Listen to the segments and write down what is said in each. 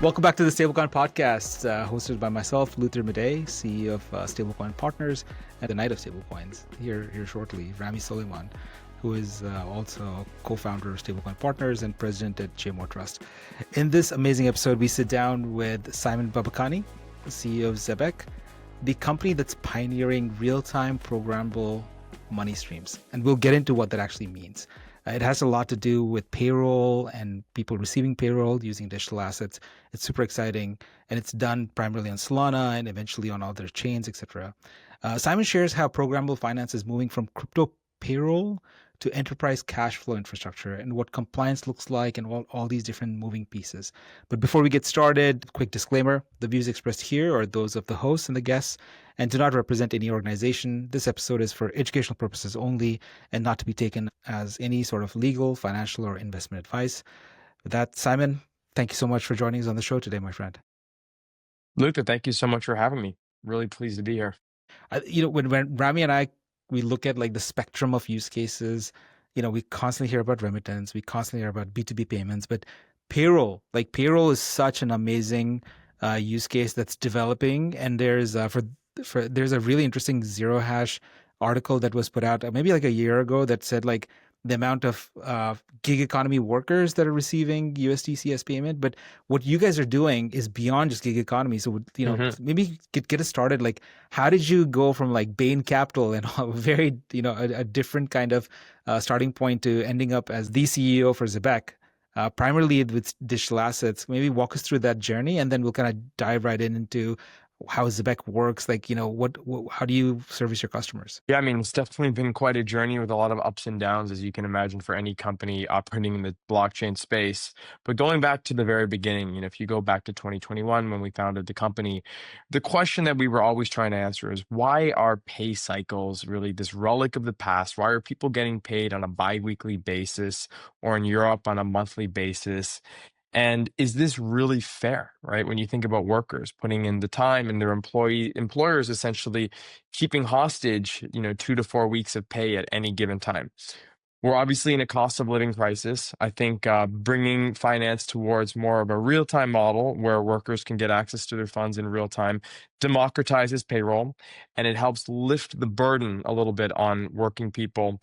Welcome back to the Stablecoin podcast, hosted by myself, Luther Midday, CEO of Stablecoin Partners, and the Knight of Stablecoins. Here shortly, Rami Soleiman, who is also co-founder of Stablecoin Partners and president at JMO Trust. In this amazing episode, we sit down with Simon Babakhani, CEO of Zebec, the company that's pioneering real-time programmable money streams. And we'll get into what that actually means. It has a lot to do with payroll and people receiving payroll using digital assets. It's super exciting, and it's done primarily on Solana and eventually on other chains, etc. Simon shares how programmable finance is moving from crypto payroll to enterprise cash flow infrastructure and what compliance looks like and all these different moving pieces. But before we get started, quick disclaimer, the views expressed here are those of the hosts and the guests and do not represent any organization. This episode is for educational purposes only and not to be taken as any sort of legal, financial, or investment advice. With that, Simon, thank you so much for joining us on the show today, my friend. Luther, thank you so much for having me. Really pleased to be here. When Rami and I, we look at like the spectrum of use cases, we constantly hear about remittance, we constantly hear about B2B payments, but payroll is such an amazing use case that's developing. And there's there's a really interesting zero hash article that was put out maybe like a year ago that said like the amount of gig economy workers that are receiving USDC as payment. But what you guys are doing is beyond just gig economy. So, maybe get us started. Like, how did you go from like Bain Capital and a very, a different kind of starting point to ending up as the CEO for Zebec, primarily with digital assets? Maybe walk us through that journey, and then we'll kind of dive right into how Zebec works. Like, how do you service your customers? Yeah, I mean, it's definitely been quite a journey with a lot of ups and downs, as you can imagine, for any company operating in the blockchain space. But going back to the very beginning, if you go back to 2021 when we founded the company, the question that we were always trying to answer is, why are pay cycles really this relic of the past? Why are people getting paid on a bi-weekly basis, or in Europe on a monthly basis? And is this really fair, right? When you think about workers putting in the time and their employers essentially keeping hostage, 2 to 4 weeks of pay at any given time. We're obviously in a cost of living crisis. I think bringing finance towards more of a real-time model where workers can get access to their funds in real time democratizes payroll, and it helps lift the burden a little bit on working people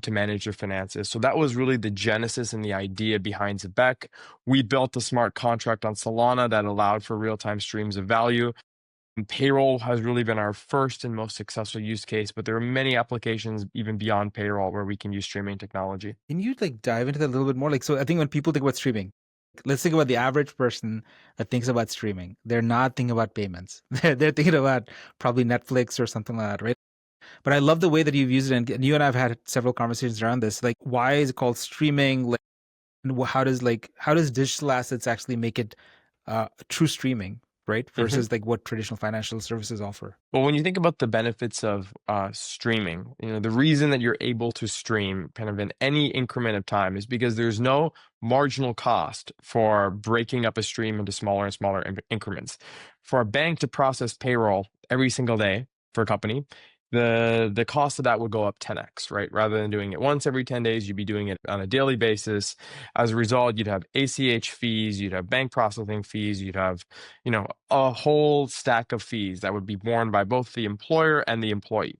to manage their finances. So that was really the genesis and the idea behind Zebec. We built a smart contract on Solana that allowed for real-time streams of value. Payroll has really been our first and most successful use case, but there are many applications even beyond payroll where we can use streaming technology. Can you like dive into that a little bit more? Like, so I think when people think about streaming, let's think about the average person that thinks about streaming. They're not thinking about payments. They're thinking about probably Netflix or something like that, right? But I love the way that you've used it, and you and I have had several conversations around this. Like, why is it called streaming? Like, and how does digital assets actually make it true streaming, right? Versus like what traditional financial services offer. Well, when you think about the benefits of streaming, the reason that you're able to stream kind of in any increment of time is because there's no marginal cost for breaking up a stream into smaller and smaller increments. For a bank to process payroll every single day for a company, the cost of that would go up 10x, right? Rather than doing it once every 10 days, you'd be doing it on a daily basis. As a result, you'd have ACH fees, you'd have bank processing fees, you'd have, a whole stack of fees that would be borne by both the employer and the employee.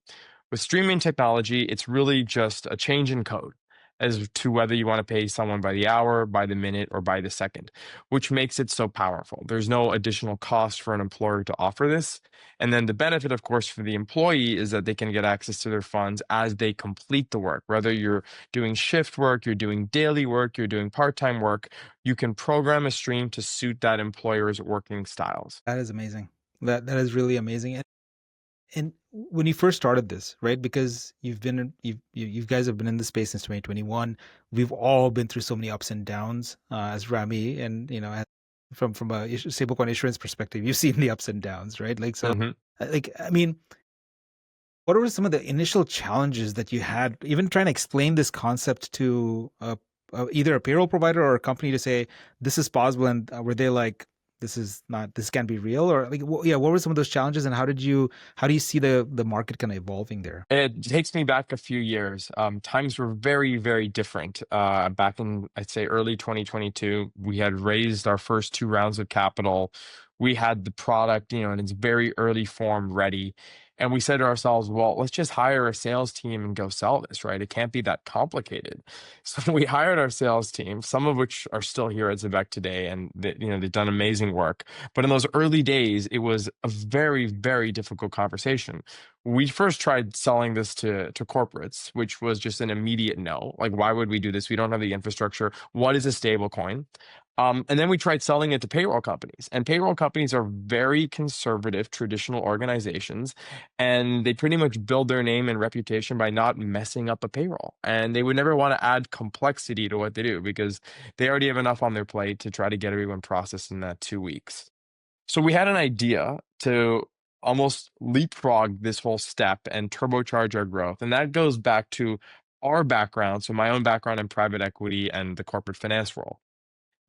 With streaming technology, it's really just a change in code as to whether you want to pay someone by the hour, by the minute, or by the second, which makes it so powerful. There's no additional cost for an employer to offer this. And then the benefit, of course, for the employee is that they can get access to their funds as they complete the work. Whether you're doing shift work, you're doing daily work, you're doing part-time work, you can program a stream to suit that employer's working styles. That is amazing. That is really amazing. And when you first started this, right? Because you guys have been in this space since 2021. We've all been through so many ups and downs as Rami, and from a stablecoin issuance perspective, you've seen the ups and downs, right? Like, so, I mean, what were some of the initial challenges that you had, even trying to explain this concept to either a payroll provider or a company to say this is possible, and were they like, this is not, this can't be real? Or like, yeah, what were some of those challenges, and how do you see the market kind of evolving there? It takes me back a few years. Times were very, very different. Back in, I'd say, early 2022, we had raised our first two rounds of capital. We had the product, in its very early form ready. And we said to ourselves, well, let's just hire a sales team and go sell this, right? It can't be that complicated. So we hired our sales team, some of which are still here at Zebec today, and they've done amazing work. But in those early days, it was a very, very difficult conversation. We first tried selling this to corporates, which was just an immediate no. Like, why would we do this? We don't have the infrastructure. What is a stable coin? And then we tried selling it to payroll companies. And payroll companies are very conservative, traditional organizations. And they pretty much build their name and reputation by not messing up a payroll. And they would never want to add complexity to what they do because they already have enough on their plate to try to get everyone processed in that 2 weeks. So we had an idea to almost leapfrog this whole step and turbocharge our growth. And that goes back to our background. So my own background in private equity and the corporate finance role.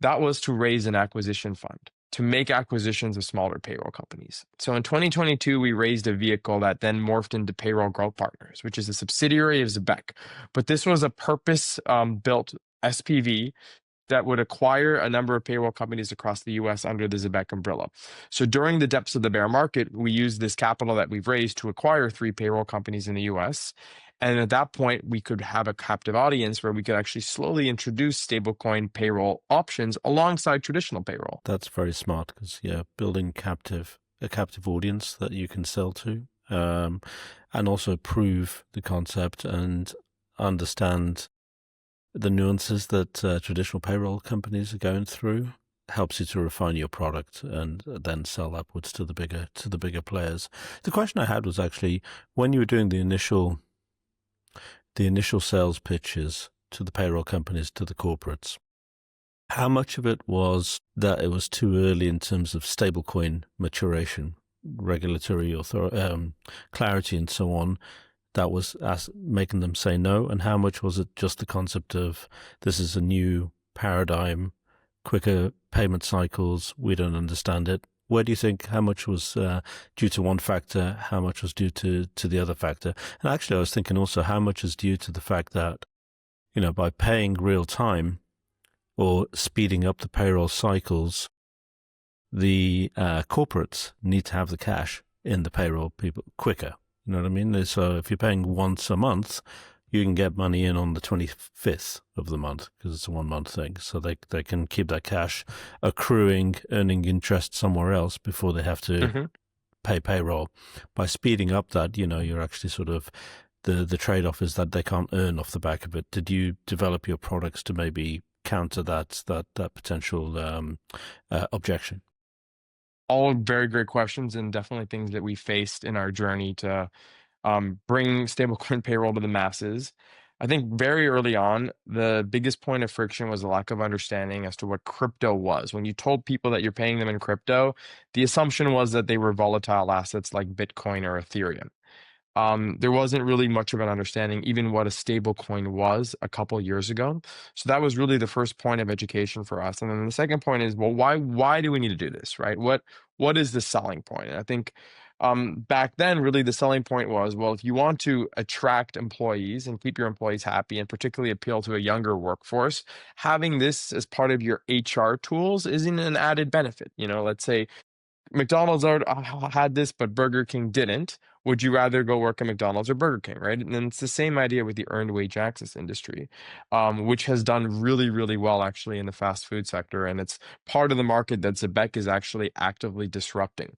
That was to raise an acquisition fund to make acquisitions of smaller payroll companies. So in 2022, we raised a vehicle that then morphed into Payroll Growth Partners, which is a subsidiary of Zebec. But this was a purpose built SPV that would acquire a number of payroll companies across the US under the Zebec umbrella. So during the depths of the bear market, we used this capital that we've raised to acquire 3 payroll companies in the US. And at that point, we could have a captive audience where we could actually slowly introduce stablecoin payroll options alongside traditional payroll. That's very smart because, yeah, building a captive audience that you can sell to, and also prove the concept and understand the nuances that traditional payroll companies are going through helps you to refine your product and then sell upwards to the bigger players. The question I had was actually when you were doing the initial sales pitches to the payroll companies, to the corporates, how much of it was that it was too early in terms of stablecoin maturation, regulatory clarity, and so on, that was making them say no? And how much was it just the concept of this is a new paradigm, quicker payment cycles, we don't understand it? Where do you think how much was due to one factor, how much was due to the other factor? And actually, I was thinking also how much is due to the fact that, by paying real time or speeding up the payroll cycles, the corporates need to have the cash in the payroll people quicker. You know what I mean? So if you're paying once a month, you can get money in on the 25th of the month because it's a 1 month thing. So they can keep that cash accruing, earning interest somewhere else before they have to pay payroll. By speeding up that, you're actually sort of, the trade-off is that they can't earn off the back of it. Did you develop your products to maybe counter that potential objection? All very great questions and definitely things that we faced in our journey to bring stablecoin payroll to the masses. I think very early on, the biggest point of friction was a lack of understanding as to what crypto was. When you told people that you're paying them in crypto, the assumption was that they were volatile assets like Bitcoin or Ethereum. There wasn't really much of an understanding even what a stable coin was a couple years ago. So that was really the first point of education for us. And then the second point is, well, why do we need to do this, right? What is the selling point? And I think back then, really the selling point was, well, if you want to attract employees and keep your employees happy and particularly appeal to a younger workforce, having this as part of your HR tools isn't an added benefit. Let's say McDonald's had this, but Burger King didn't. Would you rather go work at McDonald's or Burger King, right? And it's the same idea with the earned wage access industry, which has done really, really well actually in the fast food sector. And it's part of the market that Zebec is actually actively disrupting.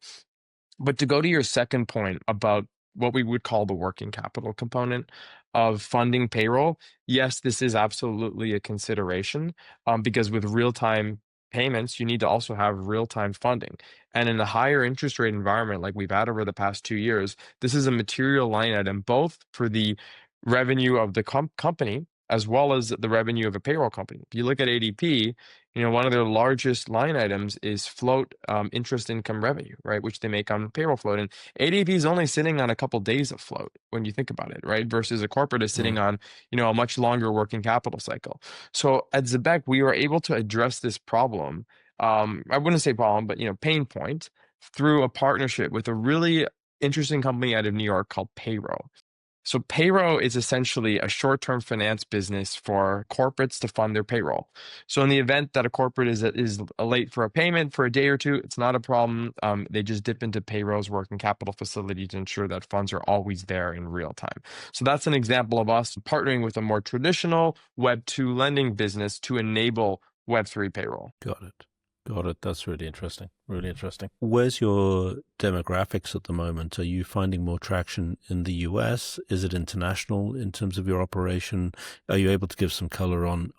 But to go to your second point about what we would call the working capital component of funding payroll, yes, this is absolutely a consideration because with real-time payments, you need to also have real-time funding. And in a higher interest rate environment like we've had over the past 2 years, this is a material line item both for the revenue of the company as well as the revenue of a payroll company. If you look at ADP, one of their largest line items is float interest income revenue, right, which they make on payroll float. And ADP is only sitting on a couple days of float when you think about it, right, versus a corporate is sitting on, a much longer working capital cycle. So at Zebec, we were able to address this problem I wouldn't say problem, but pain point through a partnership with a really interesting company out of New York called Payroll. So Payroll is essentially a short-term finance business for corporates to fund their payroll. So in the event that a corporate is late for a payment for a day or two, it's not a problem. They just dip into Payroll's working capital facility to ensure that funds are always there in real time. So that's an example of us partnering with a more traditional Web 2 lending business to enable Web 3 payroll. Got it. Got it. That's really interesting. Really interesting. Where's your demographics at the moment? Are you finding more traction in the US? Is it international in terms of your operation? Are you able to give some color on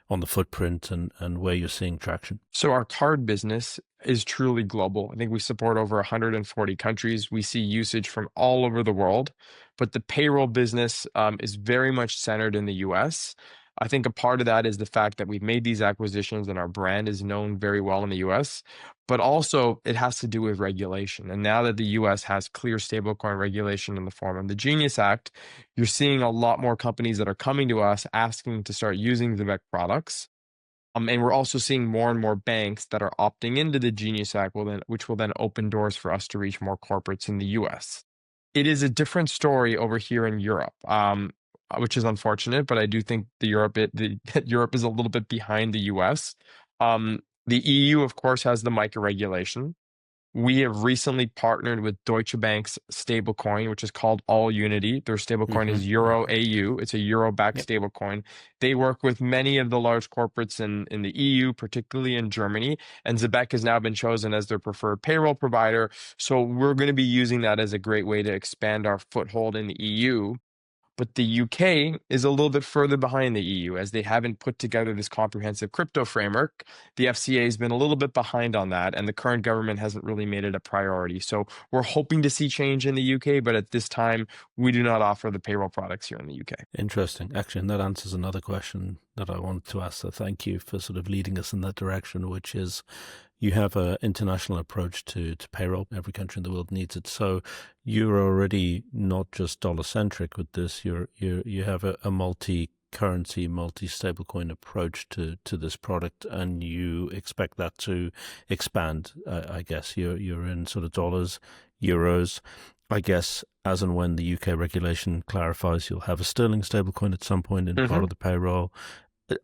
the footprint and where you're seeing traction? So our card business is truly global. I think we support over 140 countries. We see usage from all over the world, but the payroll business is very much centered in the US. I think a part of that is the fact that we've made these acquisitions and our brand is known very well in the US, but also it has to do with regulation. And now that the US has clear stablecoin regulation in the form of the Genius Act, you're seeing a lot more companies that are coming to us asking to start using Zebec products. And we're also seeing more and more banks that are opting into the Genius Act, which will then open doors for us to reach more corporates in the US. It is a different story over here in Europe, which is unfortunate, but I do think Europe is a little bit behind the US. The EU, of course, has the MiCA regulation. We have recently partnered with Deutsche Bank's stablecoin, which is called All Unity. Their stablecoin is Euro AU. It's a euro-backed stablecoin. They work with many of the large corporates in the EU, particularly in Germany, and Zebec has now been chosen as their preferred payroll provider. So we're going to be using that as a great way to expand our foothold in the EU. But the UK is a little bit further behind the EU as they haven't put together this comprehensive crypto framework. The FCA has been a little bit behind on that, and the current government hasn't really made it a priority. So we're hoping to see change in the UK, but at this time, we do not offer the payroll products here in the UK. Interesting. Actually, and that answers another question that I wanted to ask. So thank you for sort of leading us in that direction, which is you have an international approach to payroll. Every country in the world needs it. So you're already not just dollar-centric with this. You have a multi-currency, multi-stablecoin approach to this product, and you expect that to expand. I guess you're in sort of dollars, euros. I guess as and when the UK regulation clarifies, you'll have a sterling stablecoin at some point in part of the payroll.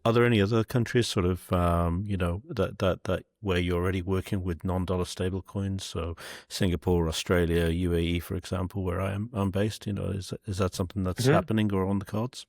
Are there any other countries sort of, that where you're already working with non-dollar stablecoins? So Singapore, Australia, UAE, for example, where I'm based, is that something that's happening or on the cards?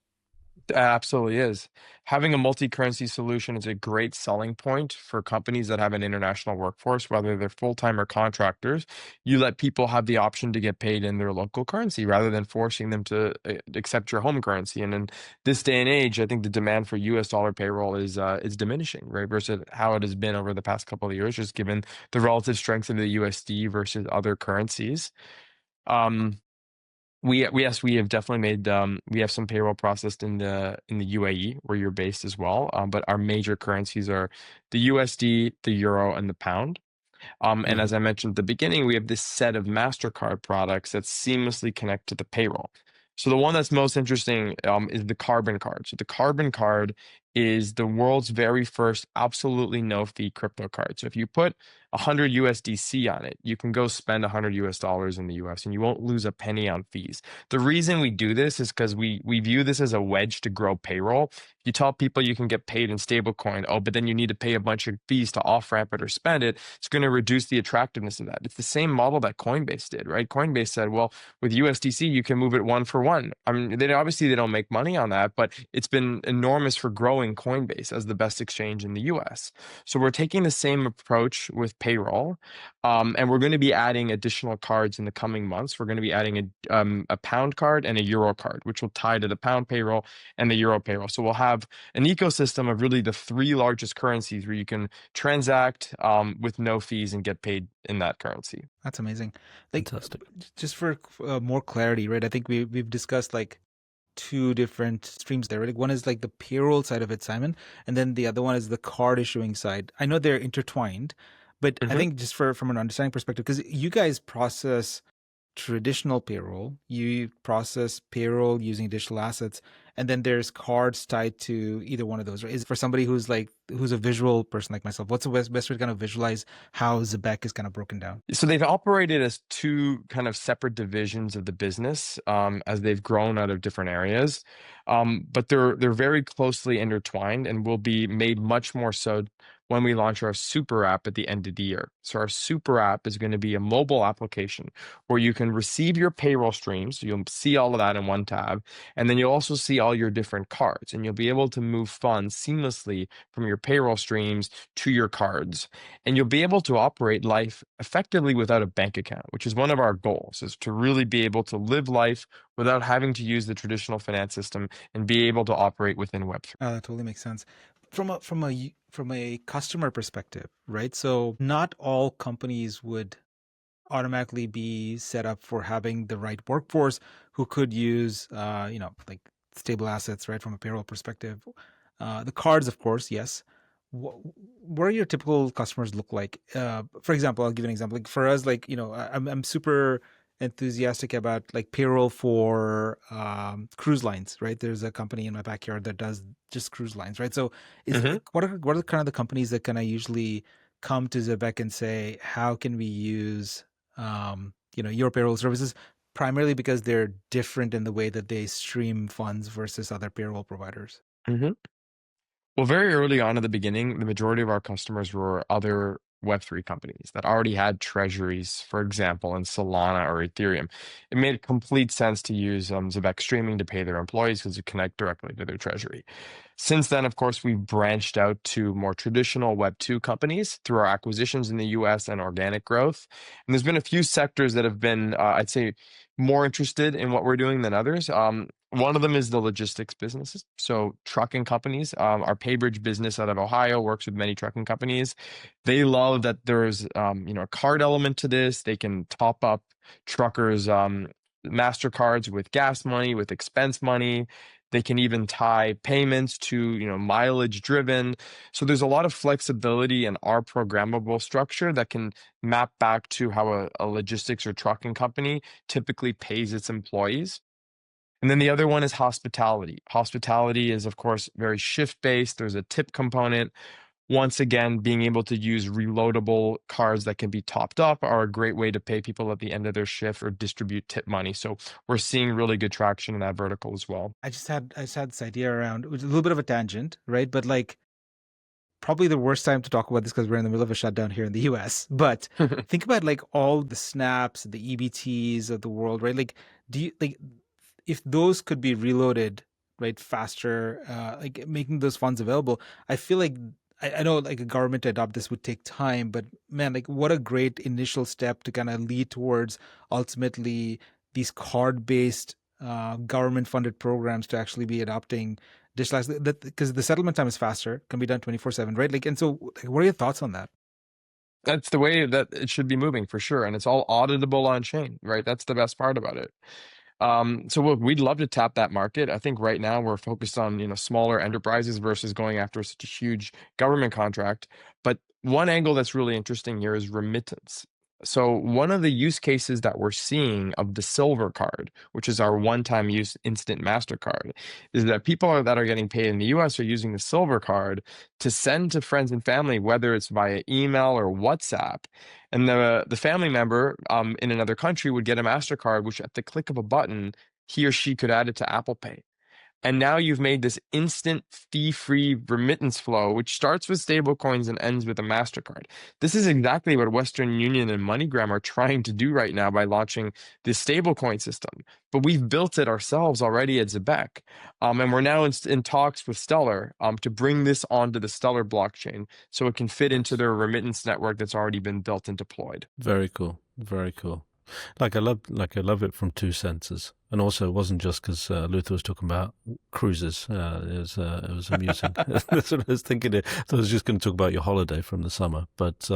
Absolutely is. Having a multi-currency solution is a great selling point for companies that have an international workforce, whether they're full-time or contractors. You let people have the option to get paid in their local currency rather than forcing them to accept your home currency. And in this day and age, I think the demand for US dollar payroll is diminishing, right? Versus how it has been over the past couple of years, just given the relative strength of the USD versus other currencies. We have definitely made we have some payroll processed in the UAE where you're based as well. But our major currencies are the USD, the euro, and the pound. And as I mentioned at the beginning, we have this set of MasterCard products that seamlessly connect to the payroll. So the one that's most interesting is the Carbon Card. So the Carbon Card is the world's very first absolutely no fee crypto card. So if you put 100 USDC on it, you can go spend $100 in the US and you won't lose a penny on fees. The reason we do this is because we view this as a wedge to grow payroll. You tell people you can get paid in stablecoin, but then you need to pay a bunch of fees to off-ramp it or spend it. It's going to reduce the attractiveness of that. It's the same model that Coinbase did, right? Coinbase said, well, with USDC, you can move it one for one. I mean, they don't make money on that, but it's been enormous for growing Coinbase as the best exchange in the US. So we're taking the same approach with payroll, and we're going to be adding additional cards in the coming months. We're going to be adding a pound card and a euro card, which will tie to the pound payroll and the euro payroll. So we'll have an ecosystem of really the three largest currencies where you can transact with no fees and get paid in that currency. That's amazing. Fantastic. Just for more clarity, right? I think we've discussed like two different streams there, right? One is like the payroll side of it, Simon, and then the other one is the card issuing side. I know they're intertwined, but I think just from an understanding perspective, because you guys process traditional payroll, you process payroll using digital assets, and then there's cards tied to either one of those. Right? Is for somebody who's a visual person like myself, what's the best way to kind of visualize how Zebec is kind of broken down? So they've operated as two kind of separate divisions of the business as they've grown out of different areas, but they're very closely intertwined and will be made much more so when we launch our super app at the end of the year. So our super app is going to be a mobile application where you can receive your payroll streams. So you'll see all of that in one tab, and then you'll also see all your different cards, and you'll be able to move funds seamlessly from your payroll streams to your cards. And you'll be able to operate life effectively without a bank account, which is one of our goals, is to really be able to live life without having to use the traditional finance system and be able to operate within Web3. Oh, that totally makes sense. From a customer perspective, right? So not all companies would automatically be set up for having the right workforce who could use, like stable assets, right? From a payroll perspective, the cards, of course, yes. What are your typical customers look like? For example, I'll give you an example. Like for us, I'm super enthusiastic about like payroll for cruise lines, right? There's a company in my backyard that does just cruise lines, right? So what are kind of the companies that kind of usually come to Zebec and say, how can we use your payroll services, primarily because they're different in the way that they stream funds versus other payroll providers? Mm-hmm. Well, very early on in the beginning, the majority of our customers were other Web3 companies that already had treasuries, for example, in Solana or Ethereum. It made complete sense to use Zebec streaming to pay their employees because you connect directly to their treasury. Since then, of course, we've branched out to more traditional Web2 companies through our acquisitions in the US and organic growth. And there's been a few sectors that have been, I'd say, more interested in what we're doing than others. One of them is the logistics businesses. So trucking companies, our Paybridge business out of Ohio works with many trucking companies. They love that there's, a card element to this. They can top up truckers' MasterCards with gas money, with expense money. They can even tie payments to, mileage driven. So there's a lot of flexibility in our programmable structure that can map back to how a logistics or trucking company typically pays its employees. And then the other one is hospitality. Hospitality is, of course, very shift-based. There's a tip component. Once again, being able to use reloadable cards that can be topped up are a great way to pay people at the end of their shift or distribute tip money. So we're seeing really good traction in that vertical as well. I just had this idea around, which is a little bit of a tangent, right? But like probably the worst time to talk about this because we're in the middle of a shutdown here in the US. But think about like all the snaps, the EBTs of the world, right? Like, do you like if those could be reloaded, right, faster, like making those funds available? I feel like I know like a government to adopt this would take time, but man, like what a great initial step to kind of lead towards ultimately these card-based government-funded programs to actually be adopting digitalized, that because the settlement time is faster, can be done 24/7, right? Like, and so like, what are your thoughts on that? That's the way that it should be moving for sure. And it's all auditable on chain, right? That's the best part about it. So we'd love to tap that market. I think right now we're focused on, smaller enterprises versus going after such a huge government contract. But one angle that's really interesting here is remittance. So one of the use cases that we're seeing of the Silver card, which is our one-time use instant MasterCard, is that people that are getting paid in the US are using the Silver card to send to friends and family, whether it's via email or WhatsApp. And the family member in another country would get a MasterCard, which at the click of a button, he or she could add it to Apple Pay. And now you've made this instant fee-free remittance flow, which starts with stablecoins and ends with a MasterCard. This is exactly what Western Union and MoneyGram are trying to do right now by launching this stablecoin system. But we've built it ourselves already at Zebec. And we're now in talks with Stellar to bring this onto the Stellar blockchain so it can fit into their remittance network that's already been built and deployed. Very cool. Very cool. I love it from two senses, and also it wasn't just because Luther was talking about cruises. It was amusing. That's what I was thinking. I thought I was just going to talk about your holiday from the summer, but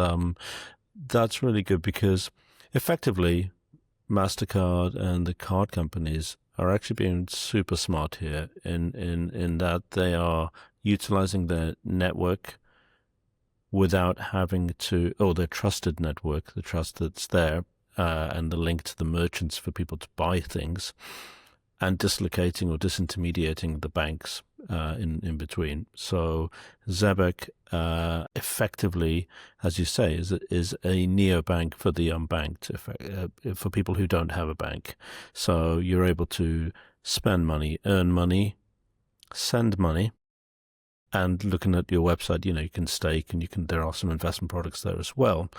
that's really good because effectively, MasterCard and the card companies are actually being super smart here in that they are utilizing their network without having to, or their trusted network, the trust that's there. And the link to the merchants for people to buy things. and dislocating or disintermediating the banks in between. So Zebec effectively, as you say, is a neobank for the unbanked, for people who don't have a bank. So you're able to spend money, earn money, send money. And looking at your website, you can stake, and there are some investment products there as well.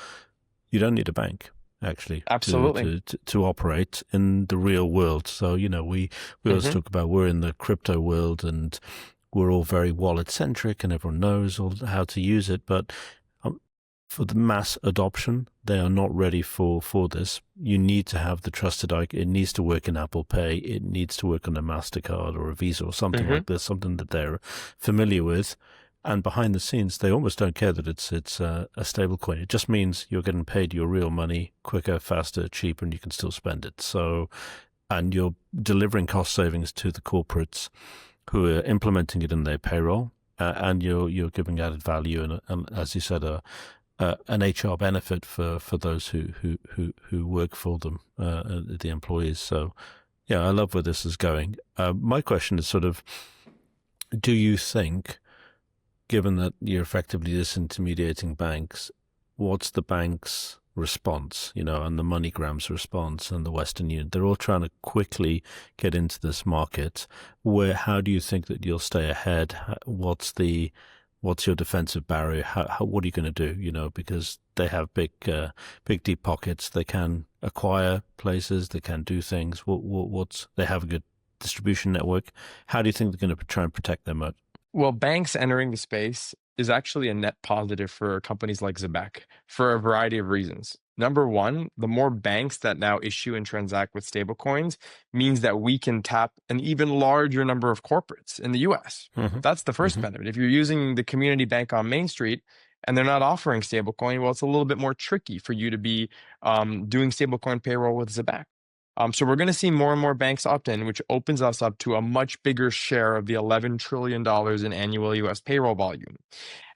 You don't need a bank actually Absolutely. to operate in the real world. So we always talk about we're in the crypto world and we're all very wallet centric and everyone knows how to use it, but for the mass adoption, they are not ready for this. You need to have the trusted icon. It needs to work in Apple Pay. It needs to work on a MasterCard or a Visa or something like this, something that they're familiar with. And behind the scenes, they almost don't care that it's a stablecoin. It just means you're getting paid your real money quicker, faster, cheaper, and you can still spend it. So, and you're delivering cost savings to the corporates who are implementing it in their payroll, and you're giving added value and as you said, an HR benefit for those who work for them, the employees. So, yeah, I love where this is going. My question is sort of, do you think, given that you're effectively disintermediating banks, what's the bank's response, and the MoneyGram's response and the Western Union? They're all trying to quickly get into this market. How do you think that you'll stay ahead? What's your defensive barrier? What are you going to do? Because they have big deep pockets. They can acquire places. They can do things. They have a good distribution network. How do you think they're going to try and protect their moat? Well, banks entering the space is actually a net positive for companies like Zebec for a variety of reasons. Number one, the more banks that now issue and transact with stablecoins means that we can tap an even larger number of corporates in the US. That's the first benefit. If you're using the community bank on Main Street and they're not offering stablecoin, well, it's a little bit more tricky for you to be doing stablecoin payroll with Zebec. So we're going to see more and more banks opt in, which opens us up to a much bigger share of the $11 trillion in annual US payroll volume.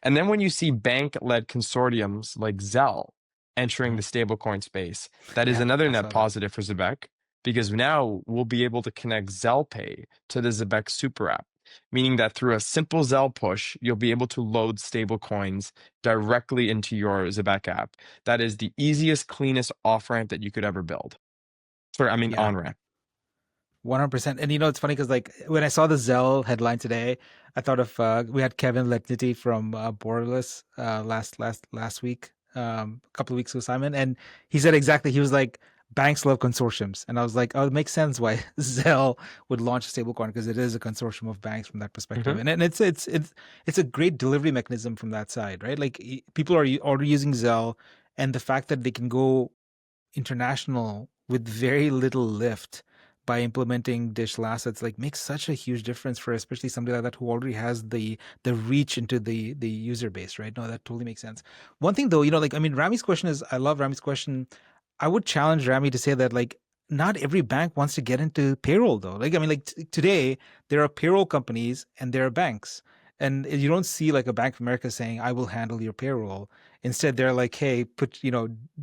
And then when you see bank-led consortiums like Zelle entering the stablecoin space, that is another net positive for Zebec, because now we'll be able to connect Zelle Pay to the Zebec super app, meaning that through a simple Zelle push, you'll be able to load stablecoins directly into your Zebec app. That is the easiest, cleanest off-ramp that you could ever build. On-ramp. 100%. And it's funny because when I saw the Zelle headline today, I thought of we had Kevin Letnity from Borderless last week, a couple of weeks ago, Simon, and he said exactly. He was like, banks love consortiums, and I was like, oh, it makes sense why Zelle would launch a stablecoin, because it is a consortium of banks from that perspective, and it's a great delivery mechanism from that side, right? Like people are already using Zelle, and the fact that they can go international with very little lift by implementing digital assets makes such a huge difference for especially somebody like that who already has the reach into the user base, right? No, that totally makes sense. One thing though, Rami's question is, I love Rami's question. I would challenge Rami to say that not every bank wants to get into payroll though. Today there are payroll companies and there are banks. And you don't see a Bank of America saying, I will handle your payroll. Instead, they're like, hey,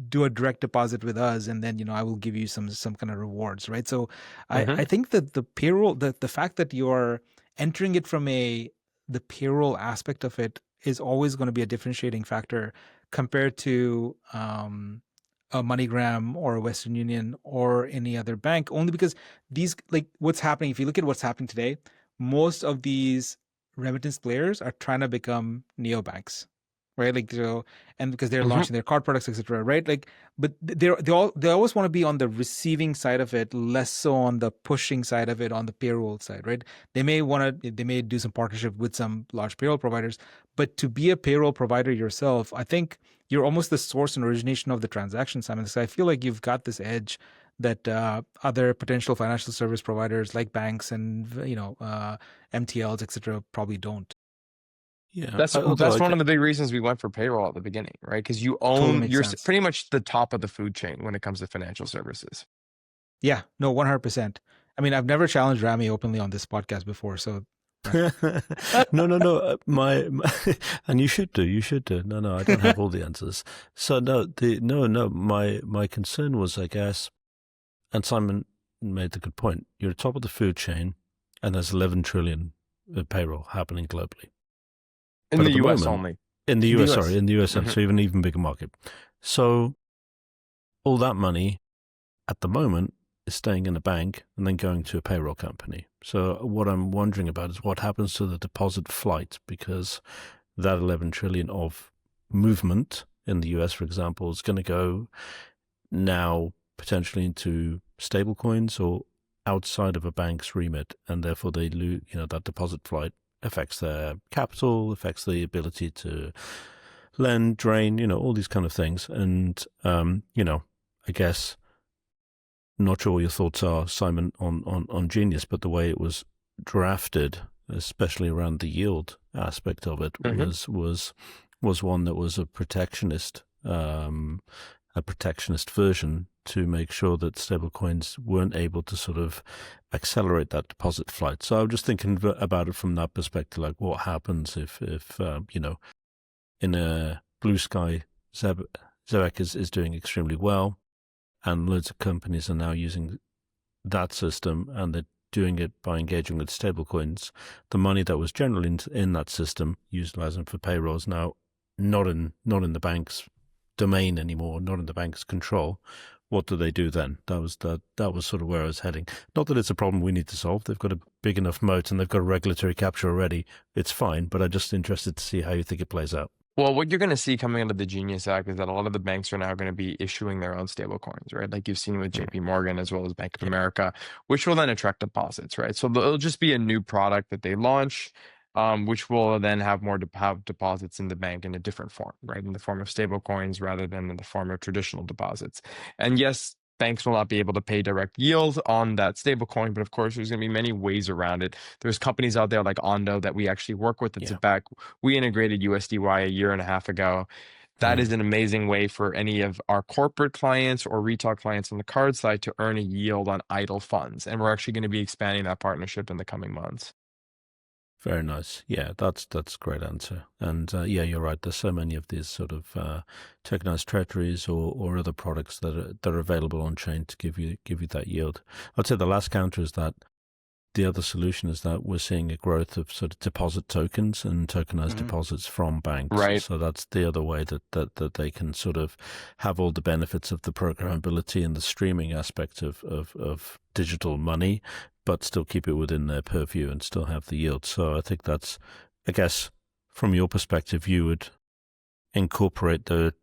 do a direct deposit with us, and then, I will give you some kind of rewards, right? So I think that the payroll, the fact that you're entering it from the payroll aspect of it is always going to be a differentiating factor compared to a MoneyGram or a Western Union or any other bank, only because these, what's happening, if you look at what's happening today, most of these remittance players are trying to become neobanks, right? And because they're launching their card products, etc., right? But they always want to be on the receiving side of it, less so on the pushing side of it, on the payroll side, right? They may do some partnership with some large payroll providers, but to be a payroll provider yourself, I think you're almost the source and origination of the transaction, Simon. So I feel like you've got this edge that other potential financial service providers like banks and MTLs, etc., probably don't. Yeah, that's one of the big reasons we went for payroll at the beginning, right? Because you're pretty much the top of the food chain when it comes to financial services. Yeah, no, 100%. I've never challenged Rami openly on this podcast before, so. No. My and you should do. No, I don't have all the answers. So my concern was, I guess. And Simon, made the good point. You're at the top of the food chain, and there's 11 trillion payroll happening globally. In But the at the US moment, only. in the In the US, US. sorry, in the US, Mhm. so even bigger market. So all that money at the moment is staying in a bank and then going to a payroll company. So what I'm wondering about is what happens to the deposit flight, because that 11 trillion of movement in the US, for example, is going to go now potentially into stablecoins or outside of a bank's remit, and therefore they lose. That deposit flight affects their capital, affects the ability to lend, drain, all these kind of things. And I guess not sure what your thoughts are, Simon, on Genius, but the way it was drafted, especially around the yield aspect of it, Mhm. was one that was a protectionist version to make sure that stablecoins weren't able to sort of accelerate that deposit flight. So I'm just thinking about it from that perspective, like what happens if in a blue sky, Zebec is doing extremely well, and loads of companies are now using that system, and they're doing it by engaging with stablecoins. The money that was generally in that system, utilizing for payroll, is now not in the bank's domain anymore, not in the bank's control. What do they do then? That was sort of where I was heading. Not that it's a problem we need to solve. They've got a big enough moat and they've got a regulatory capture already. It's fine, but I'm just interested to see how you think it plays out. Well, what you're going to see coming out of the Genius Act is that a lot of the banks are now going to be issuing their own stablecoins, right? Like you've seen with JP Morgan as well as Bank of Yeah. America, which will then attract deposits, right? So it'll just be a new product that they launch, which will then have have deposits in the bank in a different form, right? In the form of stablecoins rather than in the form of traditional deposits. And yes, banks will not be able to pay direct yield on that stablecoin, but of course, there's going to be many ways around it. There's companies out there like Ondo that we actually work with at Yeah. Zebec. We integrated USDY a year and a half ago. That is an amazing way for any of our corporate clients or retail clients on the card side to earn a yield on idle funds. And we're actually going to be expanding that partnership in the coming months. Very nice. Yeah, that's a great answer. And yeah, you're right. There's so many of these sort of tokenized treasuries or other products that are available on chain to give you that yield. I'd say the last counter is that the other solution is that we're seeing a growth of sort of deposit tokens and tokenized deposits from banks. Right. So that's the other way that they can sort of have all the benefits of the programmability and the streaming aspect of digital money, but still keep it within their purview and still have the yield. So I think that's, I guess, from your perspective, you would incorporate the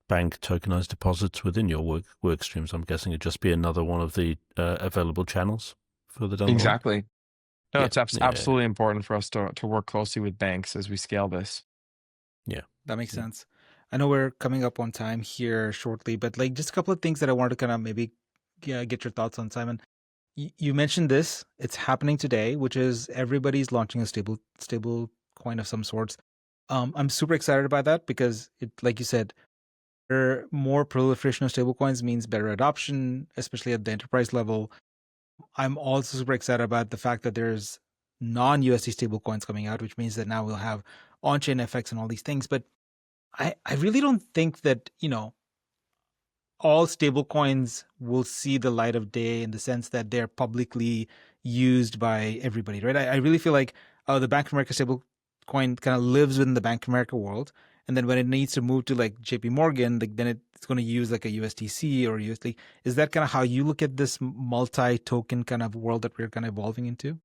bank tokenized deposits within your work streams. I'm guessing it'd just be another one of the available channels further down the line. Exactly. No, Yeah, it's yeah, absolutely important for us to work closely with banks as we scale this. yeah. That makes Yeah. sense. I know we're coming up on time here shortly, but like just a couple of things that I wanted to kind of maybe get your thoughts on, Simon. You mentioned this; it's happening today, which is everybody's launching a stable coin of some sorts. I'm super excited about that because it, like you said, more proliferation of stablecoins means better adoption, especially at the enterprise level. I'm also super excited about the fact that there's non-USD stablecoins coming out, which means that now we'll have on-chain FX and all these things. But I really don't think that, all stablecoins will see the light of day in the sense that they're publicly used by everybody, right? I really feel like the Bank of America stablecoin kind of lives within the Bank of America world. And then when it needs to move to like JP Morgan, then it's going to use like a USDC or USD. Is that kind of how you look at this multi-token kind of world that we're kind of evolving into?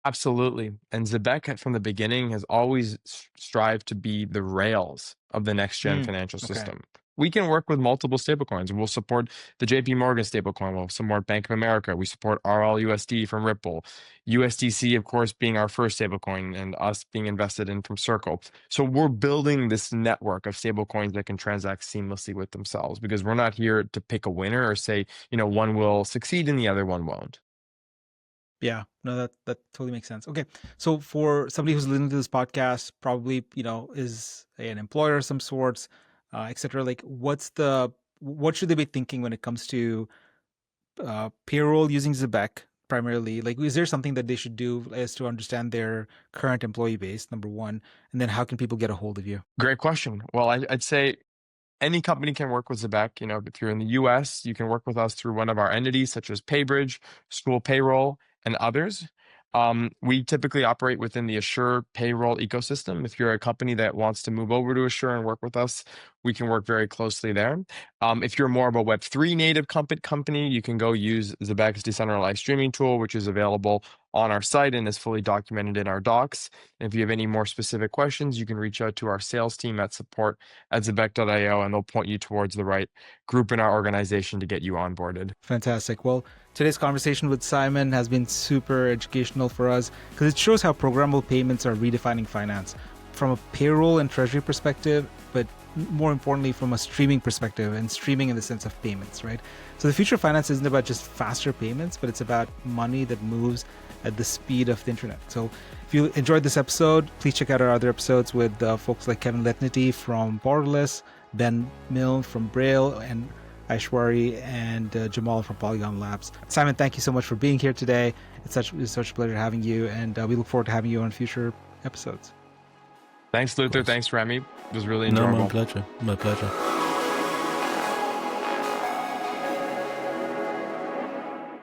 Absolutely. And Zebec from the beginning has always strived to be the rails of the next gen financial Okay. system. We can work with multiple stablecoins. We'll support the JP Morgan stablecoin. We'll support Bank of America. We support RLUSD from Ripple. USDC, of course, being our first stablecoin and us being invested in from Circle. So we're building this network of stablecoins that can transact seamlessly with themselves because we're not here to pick a winner or say, one will succeed and the other one won't. Yeah, no, that totally makes sense. Okay, so for somebody who's listening to this podcast, probably is an employer of some sorts, etc. Like, what should they be thinking when it comes to payroll using Zebec primarily? Like, is there something that they should do as to understand their current employee base? Number one, and then how can people get a hold of you? Great question. Well, I'd say any company can work with Zebec. If you're in the US, you can work with us through one of our entities, such as Paybridge, School Payroll, and others. We typically operate within the Assure payroll ecosystem. If you're a company that wants to move over to Assure and work with us, we can work very closely there. If you're more of a Web3 native company, you can go use Zebec's decentralized streaming tool, which is available on our site and is fully documented in our docs. And if you have any more specific questions, you can reach out to our sales team at support@zebec.io, and they'll point you towards the right group in our organization to get you onboarded. Fantastic. Well, today's conversation with Simon has been super educational for us because it shows how programmable payments are redefining finance from a payroll and treasury perspective, but more importantly, from a streaming perspective, and streaming in the sense of payments, right? So the future of finance isn't about just faster payments, but it's about money that moves at the speed of the internet. So if you enjoyed this episode, please check out our other episodes with folks like Kevin Letnity from Borderless, Ben Milne from Braille, and Aishwari and Jamal from Polygon Labs. Simon, thank you so much for being here today. It's such a pleasure having you, and we look forward to having you on future episodes. Thanks, Luther. Thanks, Remy. It was really enjoyable. No, my pleasure. My pleasure.